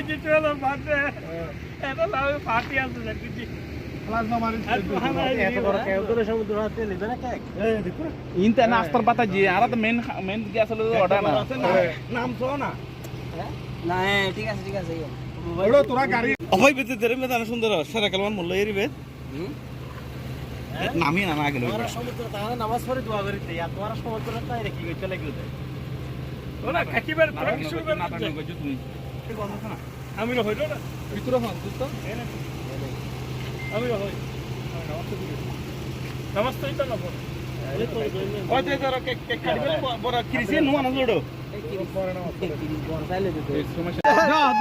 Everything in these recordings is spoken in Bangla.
জিতুয়েলা বাদে এটা লাভ পার্টি আছে দেখি প্লাজমা মারি এত বড় কেউ করে সমুদ্র হাতে নেবে না কেক দেখো ইনতে নাস্তার পাতা জি আর তো মেন গ্যাস হলো ওটা না নাম সো না না ঠিক আছে ওড়ো তোরা গাড়ি অভয় বেতে ধরে মেদান সুন্দর সারা কালমান মল্ল এরি বেত নামি না না গেল তোরা সমুদ্র তাহলে নামাজ পড়ে দোয়া করি তাই আর তোরা সমুদ্র তাই রেখে গই চলে গেল ওরা কাকিবার তোরা কি শুরু করে নাটক কইছো তুমি ঠিক কথা না আমি হইলো না ভিতরে ফোন তুই তো আমি হই নমস্তে তো না বল ওই যে তোরা কেক কেক কাটবে বড় ক্রিসে নো না লড়ো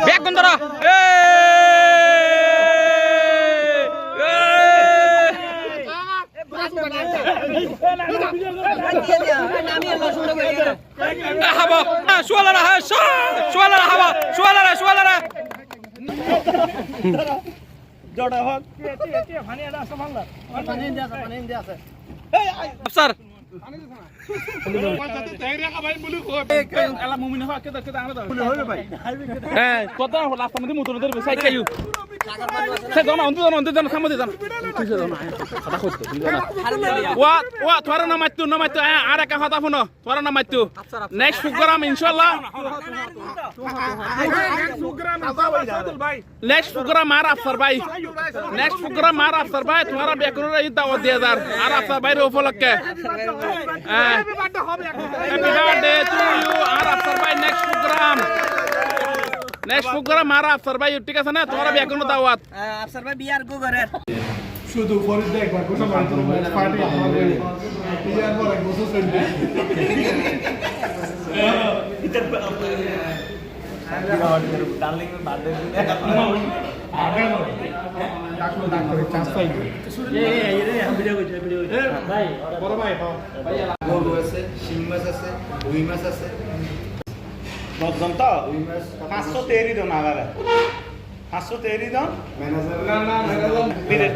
ব্যাক কোন ধরা হাবা শুয়ালারা শুয়ালারা জড়া হক তে পানি আদা সামাল পানি ইন্ডিয়া আছে এই আফসার কথা লাস্ট মধ্যে মোটর ধরবে সাইড কাইউ তোরা না মাইতো আর একা কথা শুনো তোরা না মাইতো নেক্সট প্রোগ্রাম ইনশাআল্লাহ নেক্সট প্রোগ্রাম আর আফসার ভাই তোমরা বেকনের এই দাওয়াত দিয়ে দার আর আফসার ভাই উপলক্ষে হ্যাপি বার্থডে টু ইউ আর আফসার ভাই নেক্সট প্রোগ্রাম আর আফসার ভাই ঠিক আছে না তোমরা বেকনের দাওয়াত আফসার ভাই বিয়ার গো করে শুধু ফরিদ দেখবা কোথা মারতো পার্টি আমাদের বিয়ার পরে গোসল চলবে ডার্লিং বার্থডে ডাক্তার চান্স পাইবে এই আমি ভিডিও ভাই বড় ভাই গরু আছে শিং মাছ আছে রুই মাছ আছে দশজন তো 513 জন আগারে 513 জন ম্যানেজার বিরে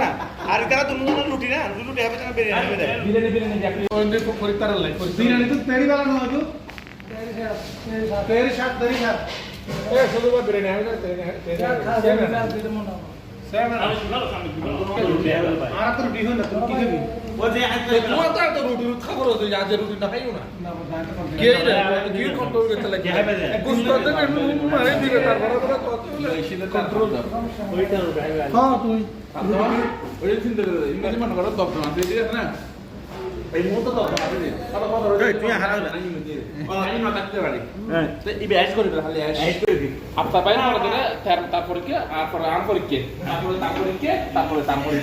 না আর তারা দুজন লুটি না লুটি হবে না বিরিয়ানি হবে বিরিয়ানি ওন্ডে ফরিদ তার লাই বিরিয়ানি তো তেরি वाला না তো তেরি শাক এ শুধু বিরিয়ানি হবে না তেরি সেভেন আর তো রুটি হয় না তুমি কি খাবি ও যে তোমার তো রুটি খাবো তো আজ রুটি না খাইও না কে রে কি কন্ট্রোল করতে লাগে গুস্ত দেবে মারে দিবে তারপর কন্ট্রোল ওইটা হ্যাঁ তুই ওই চিন্তা করে ইংরেজি মনে করো দপ্তর আছে ঠিক আছে না এই মুহূর্তে দপ্তর আছে এই তুই হারালে আমি না থাকতে পারি হ্যাঁ তো এই ব্যাচ করে তাহলে অ্যাড করে দি আপনি পাই না করে তারপরে কি আর পরে আর পরীক্ষা তারপরে তারপরে